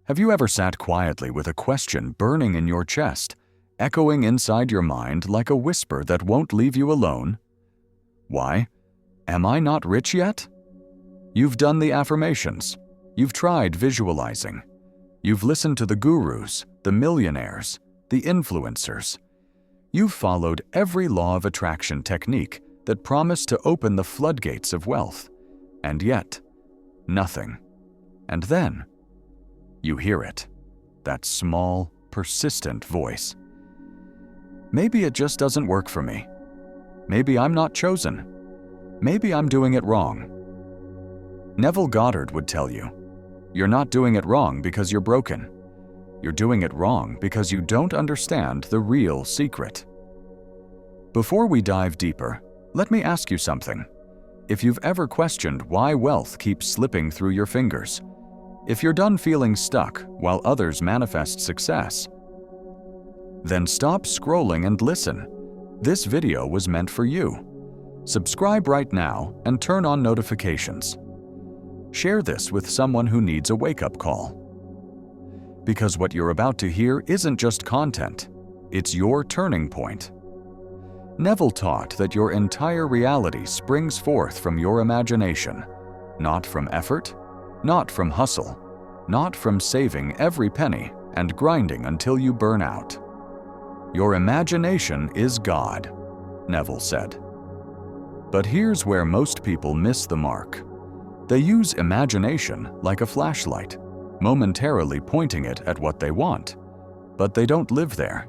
Have you ever sat quietly with a question burning in your chest, echoing inside your mind like a whisper that won't leave you alone? Why? Am I not rich yet? You've done the affirmations. You've tried visualizing. You've listened to the gurus, the millionaires, the influencers. You've followed every law of attraction technique that promised to open the floodgates of wealth. And yet, nothing. And then, you hear it, that small, persistent voice. Maybe it just doesn't work for me. Maybe I'm not chosen. Maybe I'm doing it wrong. Neville Goddard would tell you, you're not doing it wrong because you're broken. You're doing it wrong because you don't understand the real secret. Before we dive deeper, let me ask you something. If you've ever questioned why wealth keeps slipping through your fingers, if you're done feeling stuck while others manifest success, then stop scrolling and listen. This video was meant for you. Subscribe right now and turn on notifications. Share this with someone who needs a wake-up call. Because what you're about to hear isn't just content, it's your turning point. Neville taught that your entire reality springs forth from your imagination, not from effort, not from hustle, not from saving every penny and grinding until you burn out. Your imagination is God, Neville said. But here's where most people miss the mark. They use imagination like a flashlight, momentarily pointing it at what they want, but they don't live there.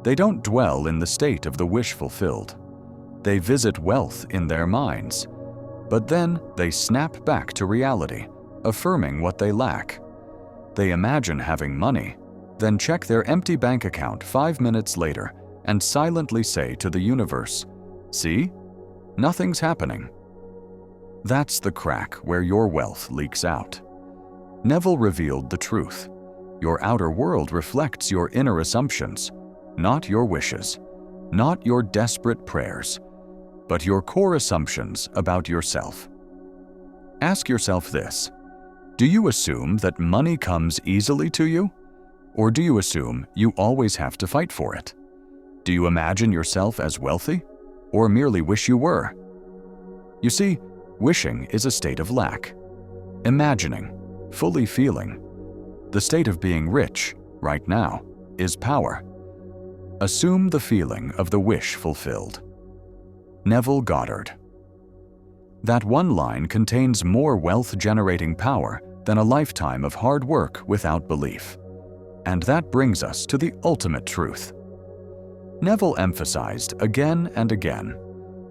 They don't dwell in the state of the wish fulfilled. They visit wealth in their minds, but then they snap back to reality, affirming what they lack. They imagine having money, then check their empty bank account 5 minutes later and silently say to the universe, "See? Nothing's happening." That's the crack where your wealth leaks out. Neville revealed the truth. Your outer world reflects your inner assumptions, not your wishes, not your desperate prayers, but your core assumptions about yourself. Ask yourself this: do you assume that money comes easily to you? Or do you assume you always have to fight for it? Do you imagine yourself as wealthy? Or merely wish you were? You see, wishing is a state of lack. Imagining, fully feeling, the state of being rich, right now, is power. Assume the feeling of the wish fulfilled. Neville Goddard. That one line contains more wealth-generating power than a lifetime of hard work without belief. And that brings us to the ultimate truth. Neville emphasized again and again,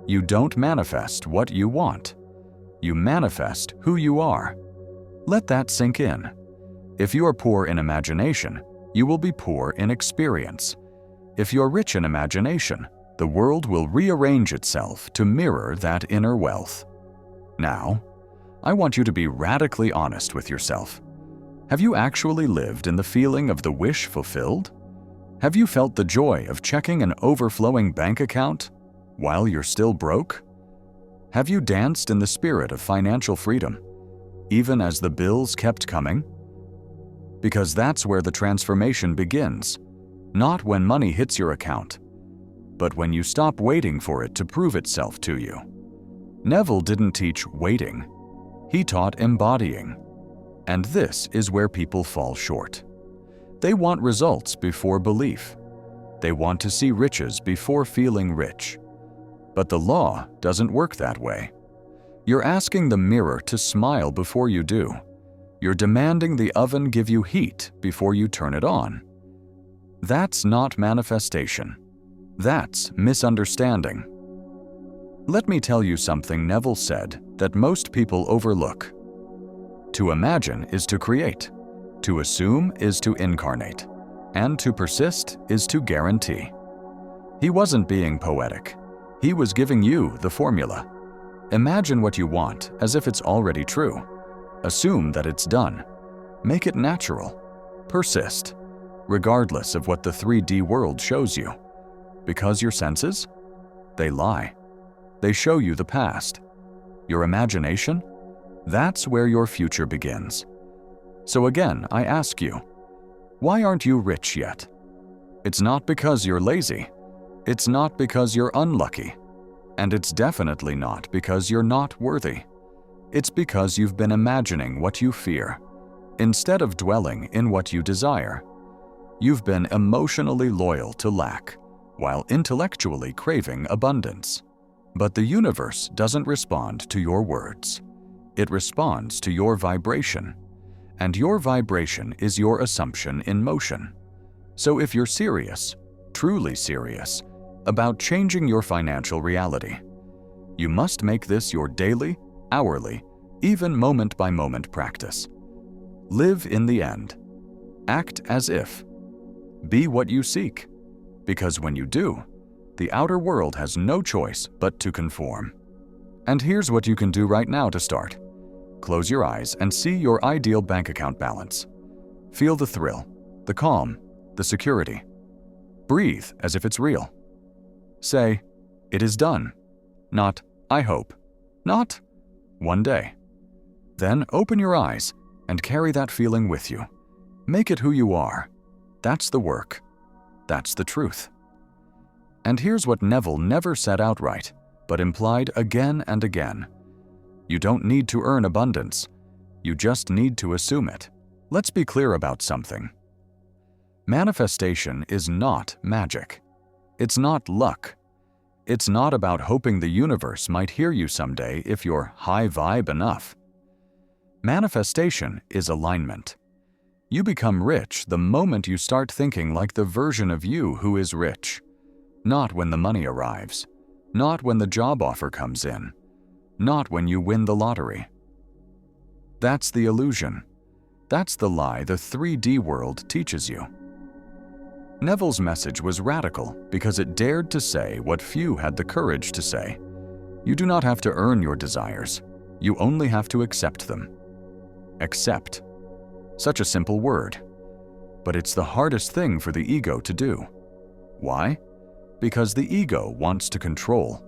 you don't manifest what you want. You manifest who you are. Let that sink in. If you are poor in imagination, you will be poor in experience. If you're rich in imagination, the world will rearrange itself to mirror that inner wealth. Now, I want you to be radically honest with yourself. Have you actually lived in the feeling of the wish fulfilled? Have you felt the joy of checking an overflowing bank account while you're still broke? Have you danced in the spirit of financial freedom, even as the bills kept coming? Because that's where the transformation begins, not when money hits your account, but when you stop waiting for it to prove itself to you. Neville didn't teach waiting. He taught embodying. And this is where people fall short. They want results before belief. They want to see riches before feeling rich. But the law doesn't work that way. You're asking the mirror to smile before you do. You're demanding the oven give you heat before you turn it on. That's not manifestation. That's misunderstanding. Let me tell you something Neville said that most people overlook. To imagine is to create. To assume is to incarnate. And to persist is to guarantee. He wasn't being poetic. He was giving you the formula. Imagine what you want as if it's already true. Assume that it's done. Make it natural. Persist, regardless of what the 3D world shows you. Because your senses? They lie. They show you the past. Your imagination? That's where your future begins. So again, I ask you, why aren't you rich yet? It's not because you're lazy. It's not because you're unlucky. And it's definitely not because you're not worthy. It's because you've been imagining what you fear, instead of dwelling in what you desire. You've been emotionally loyal to lack, while intellectually craving abundance. But the universe doesn't respond to your words. It responds to your vibration. And your vibration is your assumption in motion. So if you're serious, truly serious, about changing your financial reality, you must make this your daily, hourly, even moment-by-moment practice. Live in the end. Act as if. Be what you seek. Because when you do, the outer world has no choice but to conform. And here's what you can do right now to start. Close your eyes and see your ideal bank account balance. Feel the thrill, the calm, the security. Breathe as if it's real. Say, "It is done." Not, "I hope." Not, "One day." Then open your eyes and carry that feeling with you. Make it who you are. That's the work. That's the truth. And here's what Neville never said outright, but implied again and again. You don't need to earn abundance. You just need to assume it. Let's be clear about something. Manifestation is not magic. It's not luck. It's not about hoping the universe might hear you someday if you're high vibe enough. Manifestation is alignment. You become rich the moment you start thinking like the version of you who is rich. Not when the money arrives. Not when the job offer comes in. Not when you win the lottery. That's the illusion. That's the lie the 3D world teaches you. Neville's message was radical because it dared to say what few had the courage to say. You do not have to earn your desires. You only have to accept them. Accept. Such a simple word. But it's the hardest thing for the ego to do. Why? Because the ego wants to control.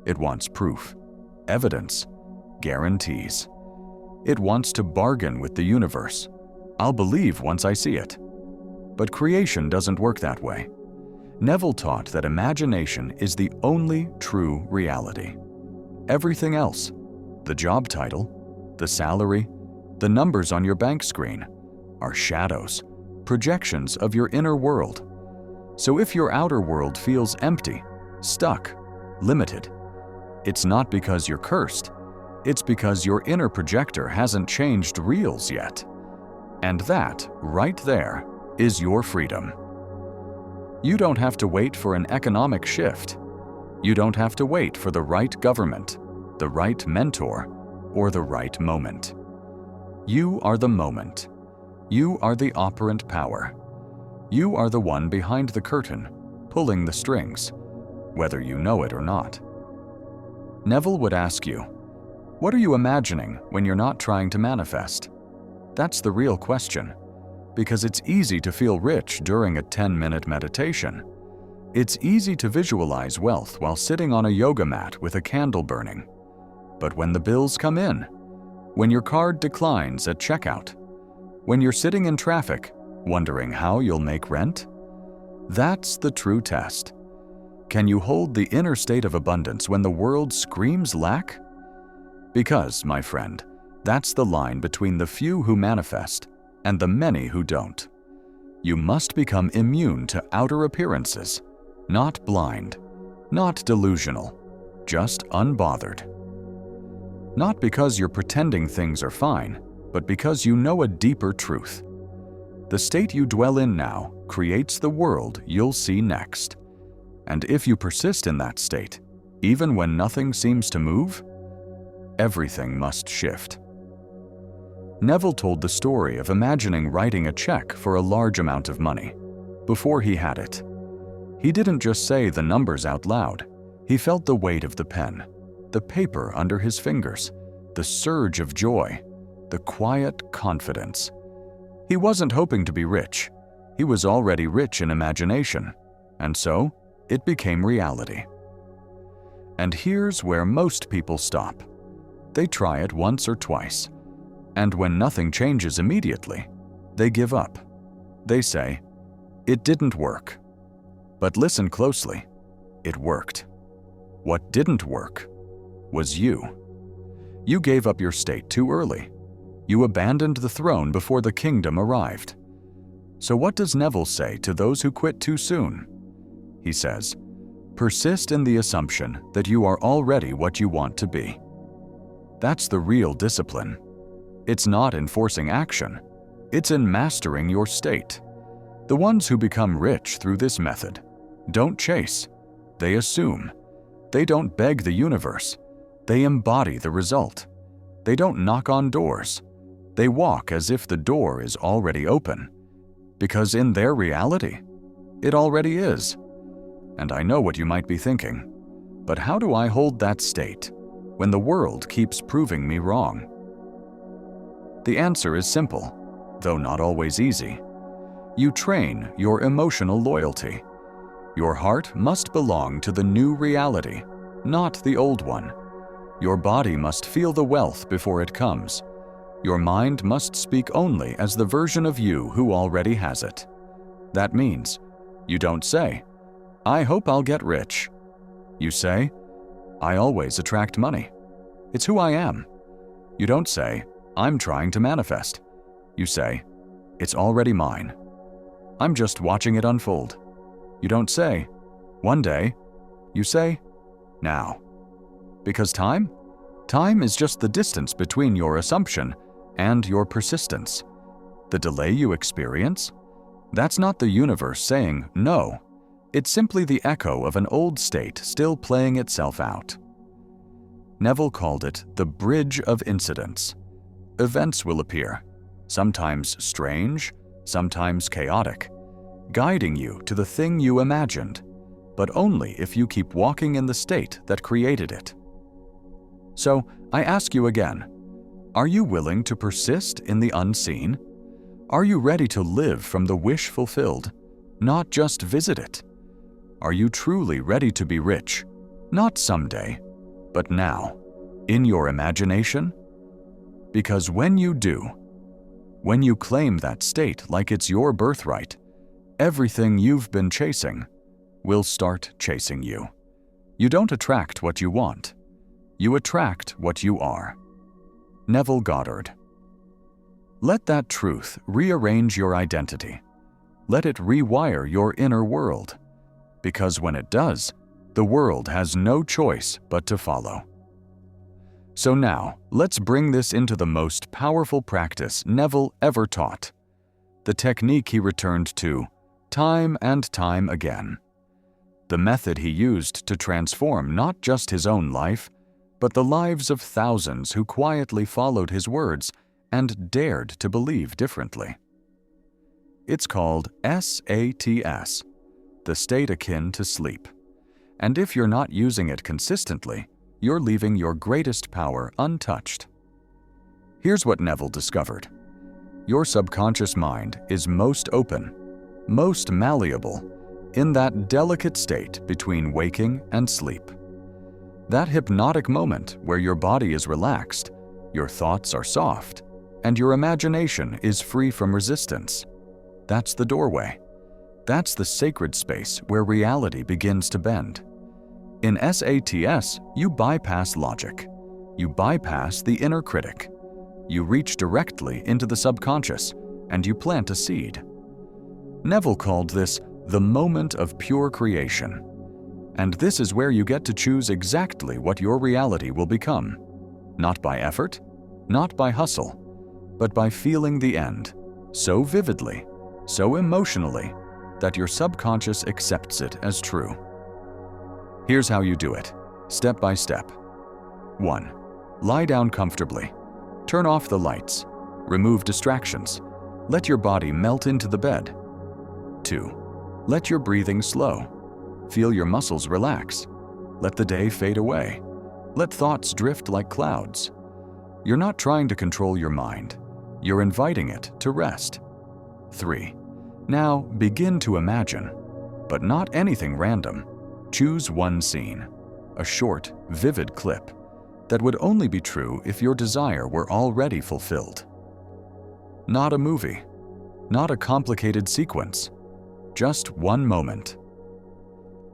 It wants proof, evidence, guarantees. It wants to bargain with the universe. I'll believe once I see it. But creation doesn't work that way. Neville taught that imagination is the only true reality. Everything else, the job title, the salary, the numbers on your bank screen, are shadows, projections of your inner world. So if your outer world feels empty, stuck, limited, it's not because you're cursed. It's because your inner projector hasn't changed reals yet. And that, right there, is your freedom. You don't have to wait for an economic shift. You don't have to wait for the right government, the right mentor, or the right moment. You are the moment. You are the operant power. You are the one behind the curtain, pulling the strings, whether you know it or not. Neville would ask you, what are you imagining when you're not trying to manifest? That's the real question, because it's easy to feel rich during a 10-minute meditation. It's easy to visualize wealth while sitting on a yoga mat with a candle burning. But when the bills come in, when your card declines at checkout, when you're sitting in traffic, wondering how you'll make rent, that's the true test. Can you hold the inner state of abundance when the world screams lack? Because, my friend, that's the line between the few who manifest and the many who don't. You must become immune to outer appearances, not blind, not delusional, just unbothered. Not because you're pretending things are fine, but because you know a deeper truth. The state you dwell in now creates the world you'll see next. And if you persist in that state, even when nothing seems to move, everything must shift. Neville told the story of imagining writing a check for a large amount of money before he had it. He didn't just say the numbers out loud. He felt the weight of the pen, the paper under his fingers, the surge of joy, the quiet confidence. He wasn't hoping to be rich. He was already rich in imagination, and so it became reality. And here's where most people stop. They try it once or twice. And when nothing changes immediately, they give up. They say, "It didn't work." But listen closely. It worked. What didn't work was you. You gave up your state too early. You abandoned the throne before the kingdom arrived. So what does Neville say to those who quit too soon? He says, persist in the assumption that you are already what you want to be. That's the real discipline. It's not in forcing action. It's in mastering your state. The ones who become rich through this method don't chase. They assume. They don't beg the universe. They embody the result. They don't knock on doors. They walk as if the door is already open. Because in their reality, it already is. And I know what you might be thinking, but how do I hold that state when the world keeps proving me wrong? The answer is simple, though not always easy. You train your emotional loyalty. Your heart must belong to the new reality, not the old one. Your body must feel the wealth before it comes. Your mind must speak only as the version of you who already has it. That means you don't say, "I hope I'll get rich." You say, "I always attract money. It's who I am." You don't say, "I'm trying to manifest." You say, "It's already mine. I'm just watching it unfold." You don't say, "One day." You say, "Now." Because time is just the distance between your assumption and your persistence. The delay you experience, that's not the universe saying no. It's simply the echo of an old state still playing itself out. Neville called it the bridge of incidents. Events will appear, sometimes strange, sometimes chaotic, guiding you to the thing you imagined, but only if you keep walking in the state that created it. So, I ask you again, are you willing to persist in the unseen? Are you ready to live from the wish fulfilled, not just visit it? Are you truly ready to be rich, not someday, but now, in your imagination? Because when you do, when you claim that state like it's your birthright, everything you've been chasing will start chasing you. You don't attract what you want. You attract what you are. Neville Goddard. Let that truth rearrange your identity. Let it rewire your inner world. Because when it does, the world has no choice but to follow. So now, let's bring this into the most powerful practice Neville ever taught. The technique he returned to time and time again. The method he used to transform not just his own life, but the lives of thousands who quietly followed his words and dared to believe differently. It's called SATS, the state akin to sleep. And if you're not using it consistently, you're leaving your greatest power untouched. Here's what Neville discovered. Your subconscious mind is most open, most malleable, in that delicate state between waking and sleep. That hypnotic moment where your body is relaxed, your thoughts are soft, and your imagination is free from resistance. That's the doorway. That's the sacred space where reality begins to bend. In SATS, you bypass logic. You bypass the inner critic. You reach directly into the subconscious, and you plant a seed. Neville called this the moment of pure creation. And this is where you get to choose exactly what your reality will become. Not by effort, not by hustle, but by feeling the end, so vividly, so emotionally, that your subconscious accepts it as true. Here's how you do it, step by step. 1. Lie down comfortably. Turn off the lights. Remove distractions. Let your body melt into the bed. 2. Let your breathing slow. Feel your muscles relax. Let the day fade away. Let thoughts drift like clouds. You're not trying to control your mind. You're inviting it to rest. 3. Now begin to imagine, but not anything random. Choose one scene, a short, vivid clip, that would only be true if your desire were already fulfilled. Not a movie, not a complicated sequence, just one moment.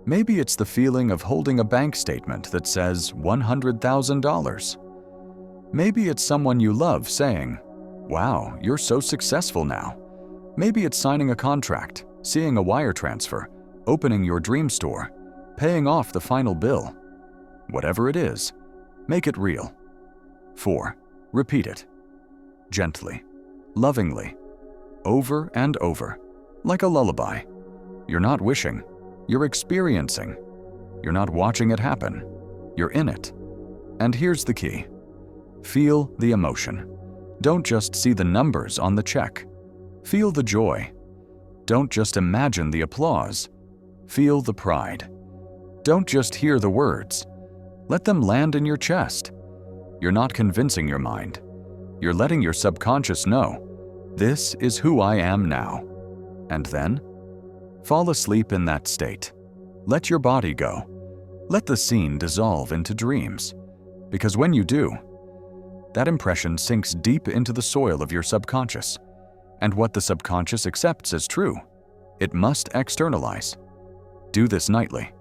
Maybe it's the feeling of holding a bank statement that says $100,000. Maybe it's someone you love saying, "Wow, you're so successful now." Maybe it's signing a contract, seeing a wire transfer, opening your dream store, paying off the final bill. Whatever it is, make it real. 4. Repeat it. Gently, lovingly, over and over, like a lullaby. You're not wishing, you're experiencing. You're not watching it happen, you're in it. And here's the key. Feel the emotion. Don't just see the numbers on the check. Feel the joy. Don't just imagine the applause. Feel the pride. Don't just hear the words. Let them land in your chest. You're not convincing your mind. You're letting your subconscious know, this is who I am now. And then, fall asleep in that state. Let your body go. Let the scene dissolve into dreams. Because when you do, that impression sinks deep into the soil of your subconscious. And what the subconscious accepts as true, it must externalize. Do this nightly.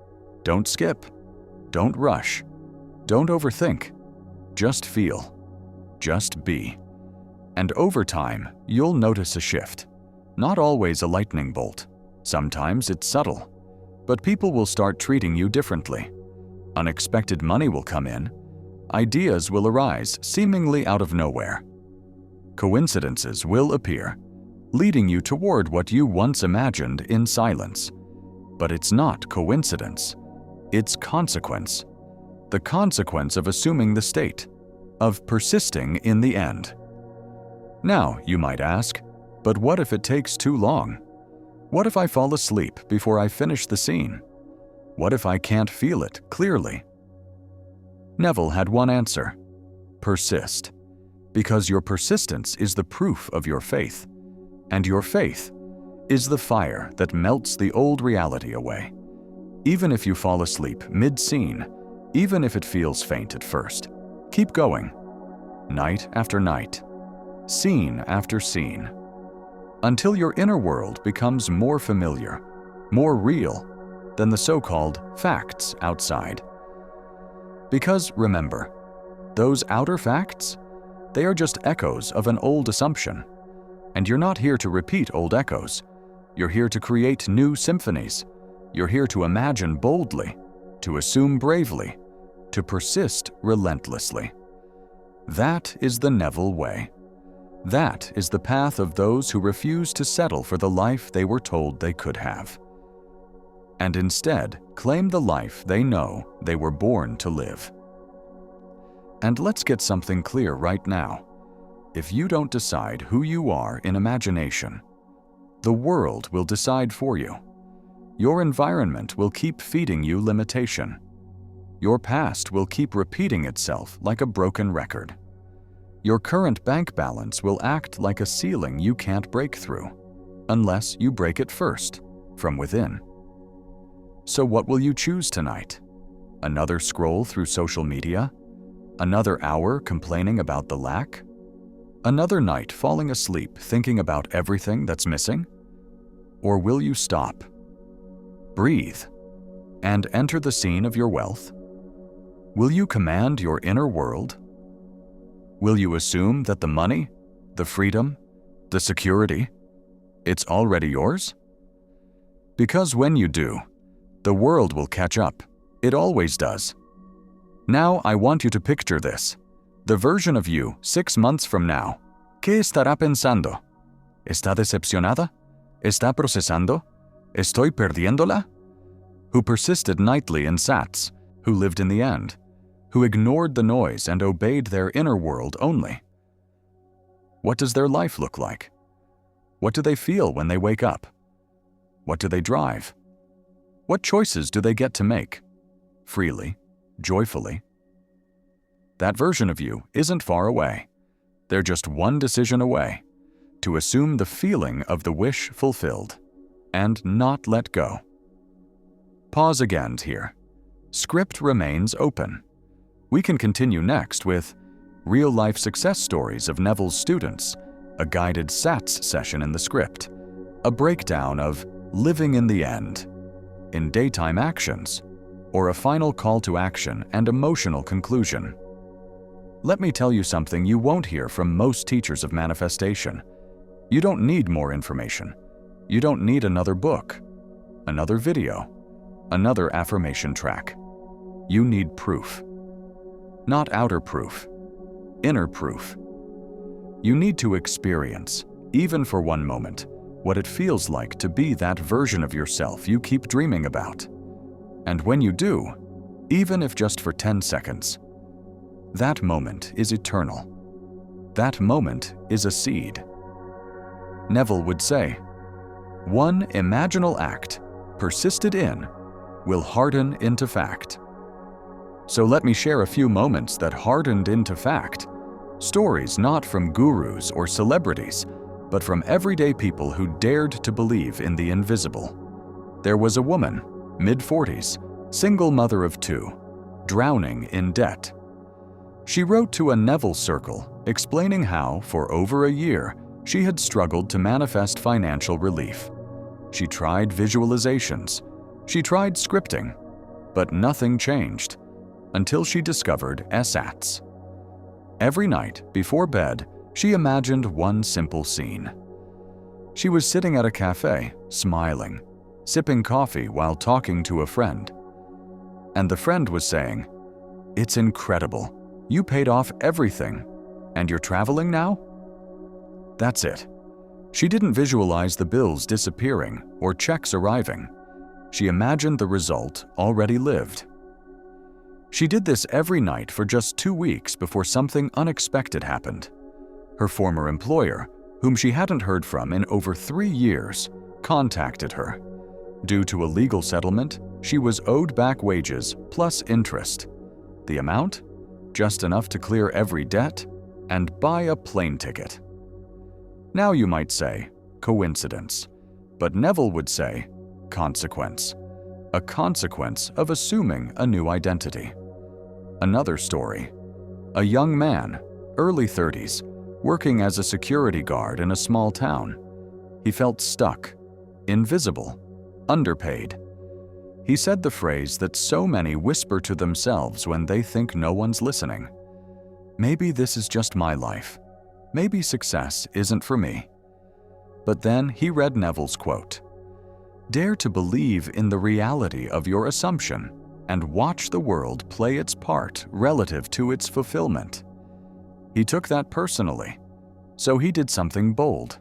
Don't skip. Don't rush. Don't overthink. Just feel. Just be. And over time, you'll notice a shift. Not always a lightning bolt. Sometimes it's subtle. But people will start treating you differently. Unexpected money will come in. Ideas will arise seemingly out of nowhere. Coincidences will appear, leading you toward what you once imagined in silence. But it's not coincidence. It's consequence. The consequence of assuming the state, of persisting in the end. Now, you might ask, but what if it takes too long? What if I fall asleep before I finish the scene? What if I can't feel it clearly? Neville had one answer: persist. Because your persistence is the proof of your faith, and your faith is the fire that melts the old reality away. Even if you fall asleep mid-scene, even if it feels faint at first, keep going. Night after night, scene after scene, until your inner world becomes more familiar, more real than the so-called facts outside. Because remember, those outer facts, they are just echoes of an old assumption. And you're not here to repeat old echoes. You're here to create new symphonies. You're here to imagine boldly, to assume bravely, to persist relentlessly. That is the Neville way. That is the path of those who refuse to settle for the life they were told they could have, and instead claim the life they know they were born to live. And let's get something clear right now. If you don't decide who you are in imagination, the world will decide for you. Your environment will keep feeding you limitation. Your past will keep repeating itself like a broken record. Your current bank balance will act like a ceiling you can't break through, unless you break it first, from within. So what will you choose tonight? Another scroll through social media? Another hour complaining about the lack? Another night falling asleep thinking about everything that's missing? Or will you stop, breathe, and enter the scene of your wealth? Will you command your inner world? Will you assume that the money, the freedom, the security, it's already yours? Because when you do, the world will catch up. It always does. Now I want you to picture this. The version of you 6 months from now. ¿Qué estará pensando? ¿Está decepcionada? ¿Está procesando? ¿Estoy perdiéndola? Who persisted nightly in sats, who lived in the end, who ignored the noise and obeyed their inner world only. What does their life look like? What do they feel when they wake up? What do they drive? What choices do they get to make? Freely, joyfully. That version of you isn't far away. They're just one decision away, to assume the feeling of the wish fulfilled, and not let go. Pause again here. Script remains open. We can continue next with real-life success stories of Neville's students, a guided SATs session in the script, a breakdown of living in the end, in daytime actions, or a final call to action and emotional conclusion. Let me tell you something you won't hear from most teachers of manifestation. You don't need more information. You don't need another book, another video, another affirmation track. You need proof. Not outer proof, inner proof. You need to experience, even for one moment, what it feels like to be that version of yourself you keep dreaming about. And when you do, even if just for 10 seconds, that moment is eternal. That moment is a seed. Neville would say, "One imaginal act, persisted in, will harden into fact." So let me share a few moments that hardened into fact. Stories not from gurus or celebrities, but from everyday people who dared to believe in the invisible. There was a woman, mid-40s, single mother of 2, drowning in debt. She wrote to a Neville circle, explaining how, for over a year, she had struggled to manifest financial relief. She tried visualizations. She tried scripting, but nothing changed until she discovered SATs. Every night, before bed, she imagined one simple scene. She was sitting at a cafe, smiling, sipping coffee while talking to a friend. And the friend was saying, "It's incredible. You paid off everything, and you're traveling now?" That's it. She didn't visualize the bills disappearing or checks arriving. She imagined the result already lived. She did this every night for just 2 weeks before something unexpected happened. Her former employer, whom she hadn't heard from in over 3 years, contacted her. Due to a legal settlement, she was owed back wages plus interest. The amount? Just enough to clear every debt and buy a plane ticket. Now you might say, coincidence, but Neville would say, consequence. A consequence of assuming a new identity. Another story. A young man, early 30s, working as a security guard in a small town. He felt stuck, invisible, underpaid. He said the phrase that so many whisper to themselves when they think no one's listening. Maybe this is just my life. Maybe success isn't for me. But then he read Neville's quote. Dare to believe in the reality of your assumption and watch the world play its part relative to its fulfillment. He took that personally, so he did something bold.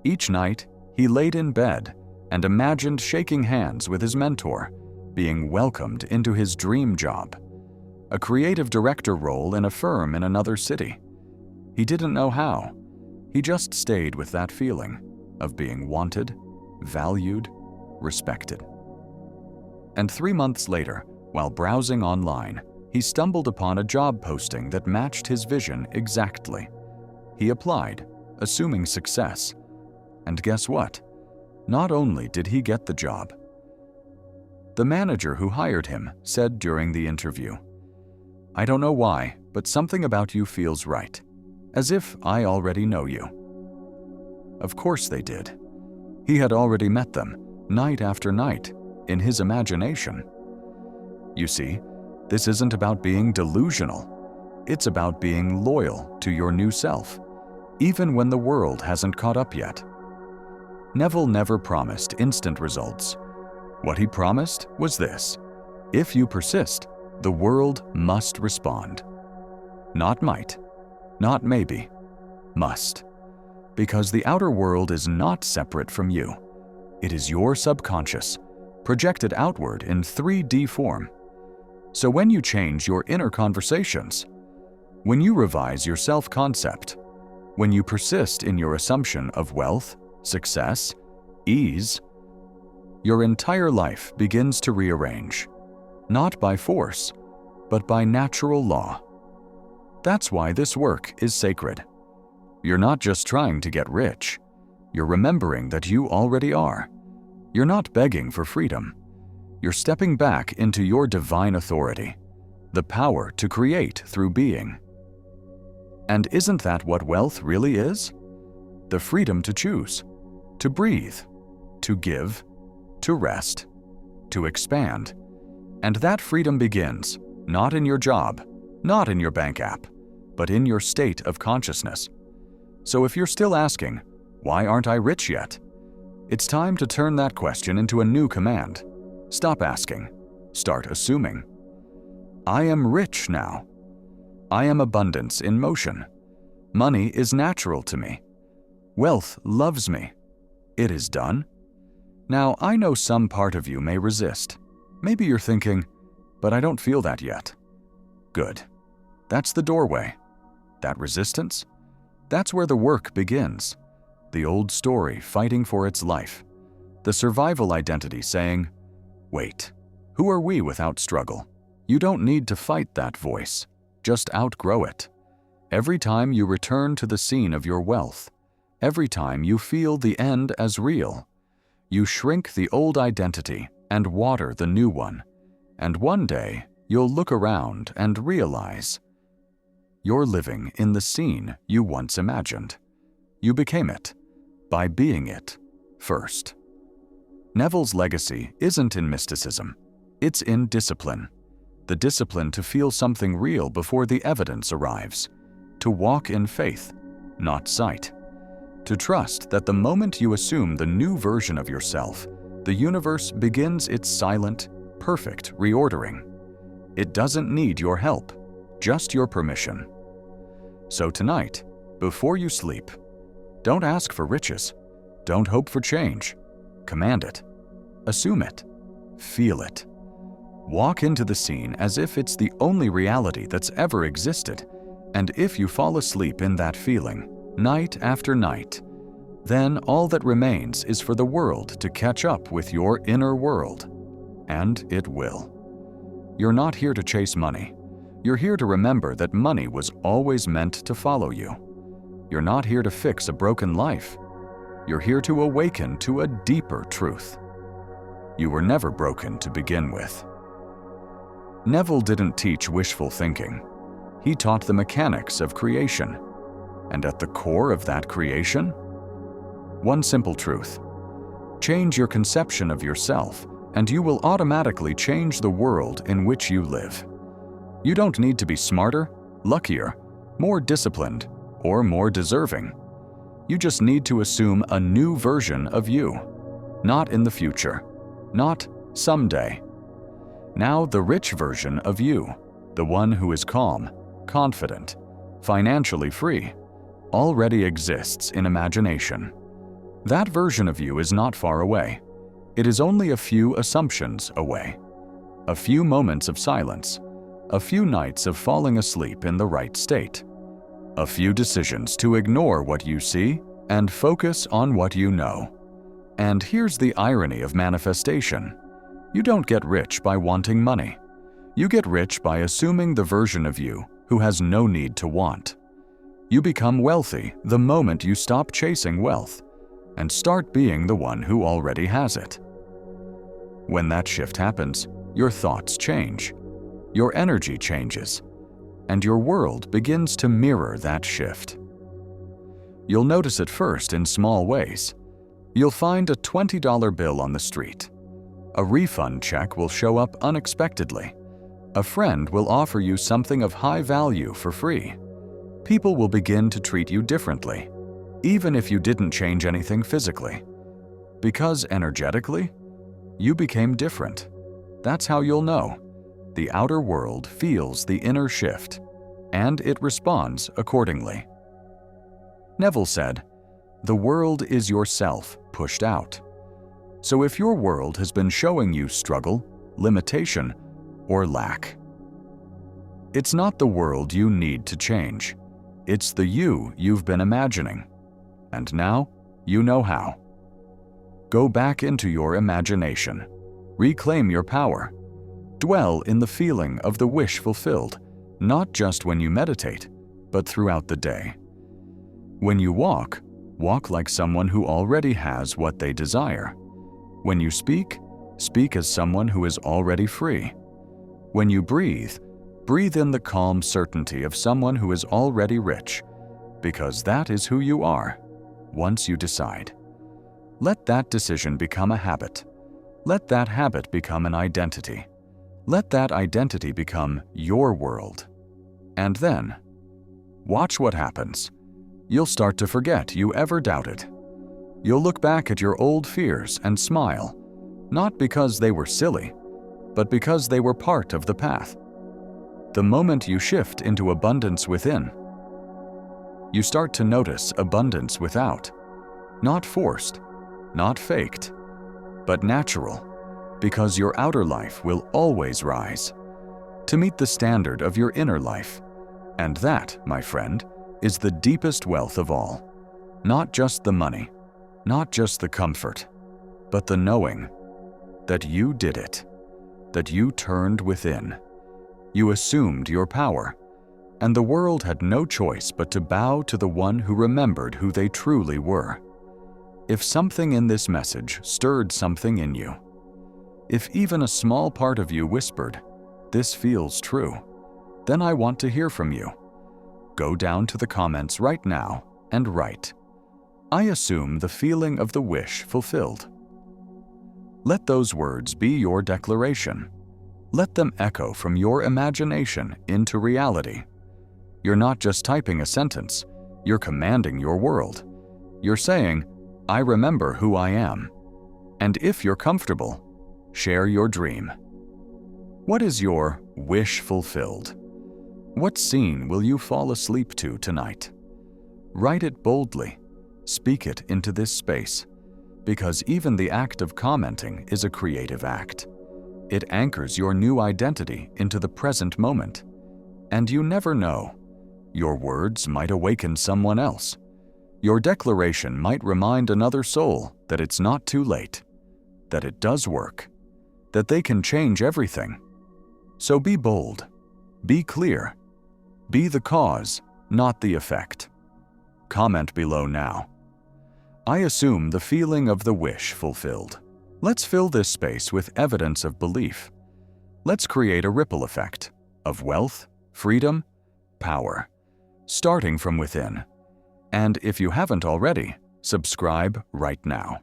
Each night, he laid in bed and imagined shaking hands with his mentor, being welcomed into his dream job, a creative director role in a firm in another city. He didn't know how. He just stayed with that feeling of being wanted, valued, respected. And 3 months later, while browsing online, he stumbled upon a job posting that matched his vision exactly. He applied, assuming success. And guess what? Not only did he get the job, the manager who hired him said during the interview, "I don't know why, but something about you feels right, as if I already know you." Of course they did. He had already met them, night after night, in his imagination. You see, this isn't about being delusional. It's about being loyal to your new self, even when the world hasn't caught up yet. Neville never promised instant results. What he promised was this: if you persist, the world must respond. Not might, not maybe, must. Because the outer world is not separate from you. It is your subconscious, projected outward in 3D form. So when you change your inner conversations, when you revise your self-concept, when you persist in your assumption of wealth, success, ease, your entire life begins to rearrange, not by force, but by natural law. That's why this work is sacred. You're not just trying to get rich. You're remembering that you already are. You're not begging for freedom. You're stepping back into your divine authority. the power to create through being. And isn't that what wealth really is? The freedom to choose, to breathe, to give, to rest, to expand. And that freedom begins not in your job, not in your bank app, but in your state of consciousness. So if you're still asking, why aren't I rich yet? It's time to turn that question into a new command. Stop asking. Start assuming. I am rich now. I am abundance in motion. Money is natural to me. Wealth loves me. It is done. Now, I know some part of you may resist. Maybe you're thinking, but I don't feel that yet. Good. That's the doorway. That resistance? That's where the work begins. The old story fighting for its life. The survival identity saying, wait, who are we without struggle? You don't need to fight that voice. Just outgrow it. Every time you return to the scene of your wealth, every time you feel the end as real, you shrink the old identity and water the new one. And one day, you'll look around and realize you're living in the scene you once imagined. You became it by being it first. Neville's legacy isn't in mysticism. It's in discipline. The discipline to feel something real before the evidence arrives. To walk in faith, not sight. To trust that the moment you assume the new version of yourself, the universe begins its silent, perfect reordering. It doesn't need your help, just your permission. So tonight, before you sleep, don't ask for riches. Don't hope for change. Command it. Assume it. Feel it. Walk into the scene as if it's the only reality that's ever existed. And if you fall asleep in that feeling, night after night, then all that remains is for the world to catch up with your inner world. And it will. You're not here to chase money. You're here to remember that money was always meant to follow you. You're not here to fix a broken life. You're here to awaken to a deeper truth. You were never broken to begin with. Neville didn't teach wishful thinking. He taught the mechanics of creation. And at the core of that creation, one simple truth. Change your conception of yourself, and you will automatically change the world in which you live. You don't need to be smarter, luckier, more disciplined, or more deserving. You just need to assume a new version of you. Not in the future. Not someday. Now the rich version of you, the one who is calm, confident, financially free, already exists in imagination. That version of you is not far away. It is only a few assumptions away. A few moments of silence. A few nights of falling asleep in the right state. A few decisions to ignore what you see and focus on what you know. And here's the irony of manifestation. You don't get rich by wanting money. You get rich by assuming the version of you who has no need to want. You become wealthy the moment you stop chasing wealth and start being the one who already has it. When that shift happens, your thoughts change. Your energy changes, and your world begins to mirror that shift. You'll notice it first in small ways. You'll find a $20 bill on the street. A refund check will show up unexpectedly. A friend will offer you something of high value for free. People will begin to treat you differently, even if you didn't change anything physically. Because energetically, you became different. That's how you'll know. The outer world feels the inner shift, and it responds accordingly. Neville said, "The world is yourself pushed out." So if your world has been showing you struggle, limitation, or lack, it's not the world you need to change. It's the you you've been imagining. And now, you know how. Go back into your imagination. Reclaim your power. Dwell in the feeling of the wish fulfilled, not just when you meditate, but throughout the day. When you walk, walk like someone who already has what they desire. When you speak, speak as someone who is already free. When you breathe, Breathe in the calm certainty of someone who is already rich, because that is who you are, once you decide. Let that decision become a habit. Let that habit become an identity. Let that identity become your world. And then, watch what happens. You'll start to forget you ever doubted. You'll look back at your old fears and smile, not because they were silly, but because they were part of the path. The moment you shift into abundance within, you start to notice abundance without, not forced, not faked, but natural, because your outer life will always rise to meet the standard of your inner life. And that, my friend, is the deepest wealth of all. Not just the money, not just the comfort, but the knowing that you did it, that you turned within. You assumed your power, and the world had no choice but to bow to the one who remembered who they truly were. If something in this message stirred something in you, if even a small part of you whispered, "This feels true," then I want to hear from you. Go down to the comments right now and write, "I assume the feeling of the wish fulfilled." Let those words be your declaration. Let them echo from your imagination into reality. You're not just typing a sentence, you're commanding your world. You're saying, "I remember who I am." And if you're comfortable, share your dream. What is your wish fulfilled? What scene will you fall asleep to tonight? Write it boldly. Speak it into this space, because even the act of commenting is a creative act. It anchors your new identity into the present moment. And you never know. Your words might awaken someone else. Your declaration might remind another soul that it's not too late, that it does work, that they can change everything. So be bold, be clear, be the cause, not the effect. Comment below now. I assume the feeling of the wish fulfilled. Let's fill this space with evidence of belief. Let's create a ripple effect of wealth, freedom, power, starting from within. And if you haven't already, subscribe right now.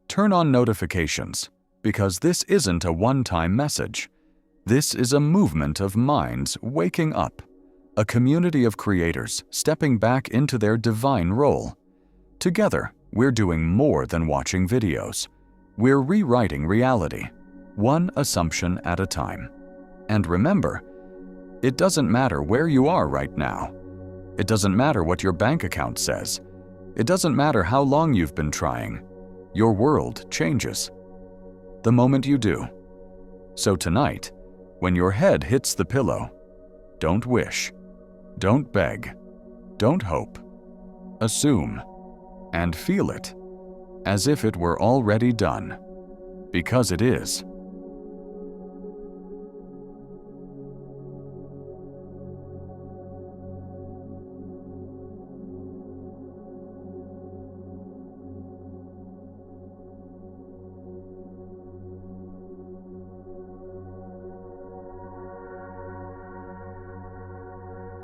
Turn on notifications, because this isn't a one-time message. This is a movement of minds waking up, a community of creators stepping back into their divine role. Together, we're doing more than watching videos. We're rewriting reality, one assumption at a time. And remember, it doesn't matter where you are right now. It doesn't matter what your bank account says. It doesn't matter how long you've been trying. Your world changes the moment you do. So tonight, when your head hits the pillow, don't wish, don't beg, don't hope. Assume and feel it as if it were already done, because it is.